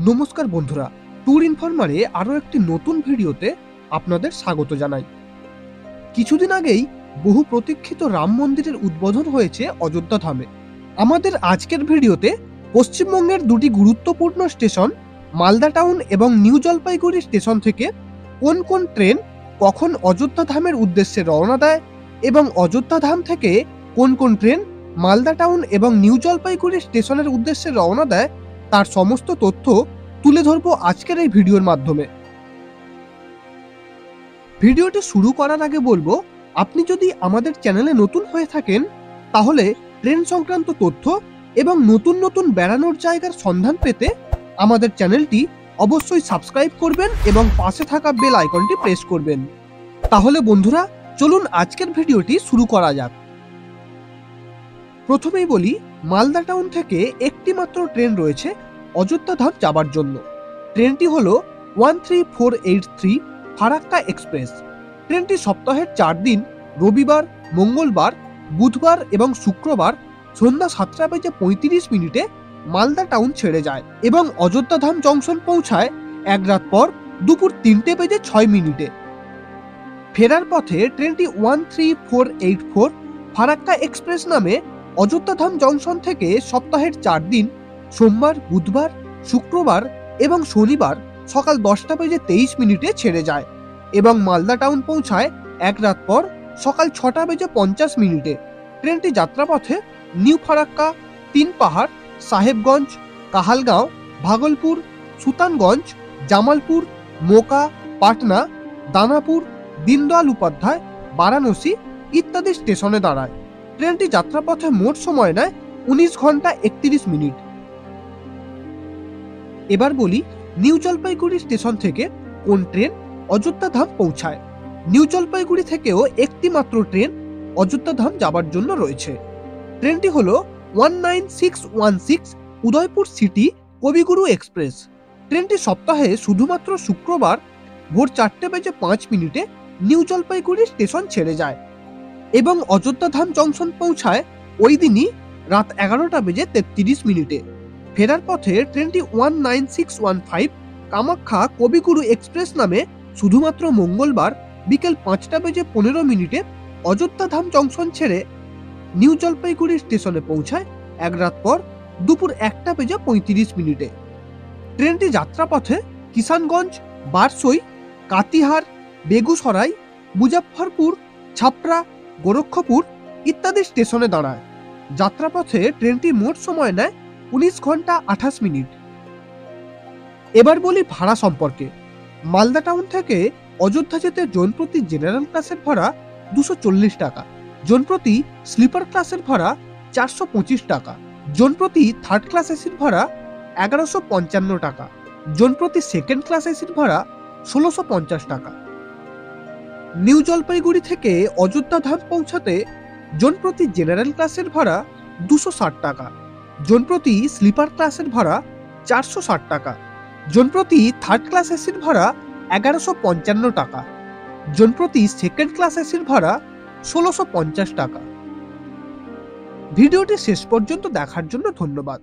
নমস্কার বন্ধুরা, ট্যুর ইনফরমারে আরও একটি নতুন ভিডিওতে আপনাদের স্বাগত জানাই। কিছুদিন আগেই বহু প্রতীক্ষিত রাম মন্দিরের উদ্বোধন হয়েছে অযোধ্যা ধামে। আমাদের আজকের ভিডিওতে পশ্চিমবঙ্গের দুটি গুরুত্বপূর্ণ স্টেশন মালদা টাউন এবং নিউ জলপাইগুড়ি স্টেশন থেকে কোন কোন ট্রেন কখন অযোধ্যা ধামের উদ্দেশ্যে রওনা দেয় এবং অযোধ্যা ধাম থেকে কোন কোন ট্রেন মালদা টাউন এবং নিউ জলপাইগুড়ি স্টেশনের উদ্দেশ্যে রওনা দেয় তার সমস্ত তথ্য তুলে ধরব আজকের এই ভিডিওর মাধ্যমে। ভিডিওটি শুরু করার আগে বলবো, আপনি যদি আমাদের চ্যানেলে নতুন হয়ে থাকেন তাহলে ট্রেন সংক্রান্ত তথ্য এবং নতুন নতুন বেড়ানোর জায়গার সন্ধান পেতে আমাদের চ্যানেলটি অবশ্যই সাবস্ক্রাইব করবেন এবং পাশে থাকা বেল আইকনটি প্রেস করবেন। তাহলে বন্ধুরা, চলুন আজকের ভিডিওটি শুরু করা যাক। প্রথমেই বলি, মালদা টাউন থেকে একটি মাত্র ট্রেন রয়েছে অযোধ্যা ধাম যাবার জন্য। ট্রেনটি হলো 13483 ফারাক্কা এক্সপ্রেস। ট্রেনটি সপ্তাহের 4 দিন রবিবার, মঙ্গলবার, বুধবার এবং শুক্রবার সন্ধ্যা 7:35 মালদা টাউন ছেড়ে যায় এবং অযোধ্যা ধাম জংশন পৌঁছায় এক রাত পর দুপুর 3:06। ফেরার পথে ট্রেনটি 13484 ফারাক্কা এক্সপ্রেস নামে অযোধ্যা ধাম জংশন থেকে সপ্তাহের 4 দিন সোমবার, বুধবার, শুক্রবার এবং শনিবার সকাল 10:23 ছেড়ে যায় এবং মালদা টাউন পৌঁছায় এক রাত পর সকাল 6:50। ট্রেনটি যাত্রাপথে নিউ ফারাক্কা, 3 পাহাড়, সাহেবগঞ্জ, কাহালগাঁও, ভাগলপুর, সুতানগঞ্জ, জামালপুর, মোকা, পাটনা, দানাপুর, দীনদয়াল উপাধ্যায়, বারাণসী ইত্যাদি স্টেশনে দাঁড়ায়। ট্রেনটি যাত্রাপথে মোট সময় নেয় 19 ঘন্টা 31 মিনিট। এবার বলি, নিউ জলপাইগুড়ি স্টেশন থেকে কোন ট্রেন অযোধ্যা ধাম পৌঁছায়। নিউ জলপাইগুড়ি থেকেও একটি মাত্র ট্রেন অযোধ্যা ধাম যাবার জন্য রয়েছে। ট্রেনটি হলো 19616 উদয়পুর সিটি কবিগুরু এক্সপ্রেস। ট্রেনটি সপ্তাহে শুধুমাত্র শুক্রবার ভোর 4:05 নিউ জলপাইগুড়ি স্টেশন ছেড়ে যায় এবং অযোধ্যা ধাম জংশন পৌঁছায় ওই দিনই রাত 11:33। ফেরার পথে ট্রেনটি 19615 কামাখ্যা কবিগুরু এক্সপ্রেস নামে শুধুমাত্র মঙ্গলবার বিকেল 5:15 অযোধ্যা ধাম জংশন ছেড়ে নিউ জলপাইগুড়ি স্টেশনে পৌঁছায় এক রাত পর দুপুর 1:35। ট্রেনটি যাত্রাপথে কিষানগঞ্জ, বারসই, কাতিহার, বেগুসরাই, মুজাফফরপুর, ছাপড়া, গোরক্ষপুর ইত্যাদি স্টেশনে দাঁড়ায়। যাত্রাপথে ট্রেনটি মোট সময় নেয় 19 ঘন্টা 28 মিনিট। এবার বলি ভাড়া সম্পর্কে। মালদা টাউন থেকে অযোধ্যা যেতে জনপ্রতি জেনারেল ক্লাসের ভাড়া 240 টাকা, জনপ্রতি স্লিপার ক্লাসের ভাড়া 425 টাকা, জনপ্রতি থার্ড ক্লাস এসির ভাড়া 1155 টাকা, জনপ্রতি সেকেন্ড ক্লাস এসির ভাড়া 1650 টাকা। নিউ জলপাইগুড়ি থেকে অযোধ্যা ধাম পৌঁছাতে জনপ্রতি জেনারেল ক্লাসের ভাড়া 260 টাকা, জনপ্রতি স্লিপার ক্লাসের ভাড়া 460 টাকা, জনপ্রতি থার্ড ক্লাস এসির ভাড়া 1155 টাকা, জনপ্রতি সেকেন্ড ক্লাস এসির ভাড়া 1650 টাকা। ভিডিওটি শেষ পর্যন্ত দেখার জন্য ধন্যবাদ।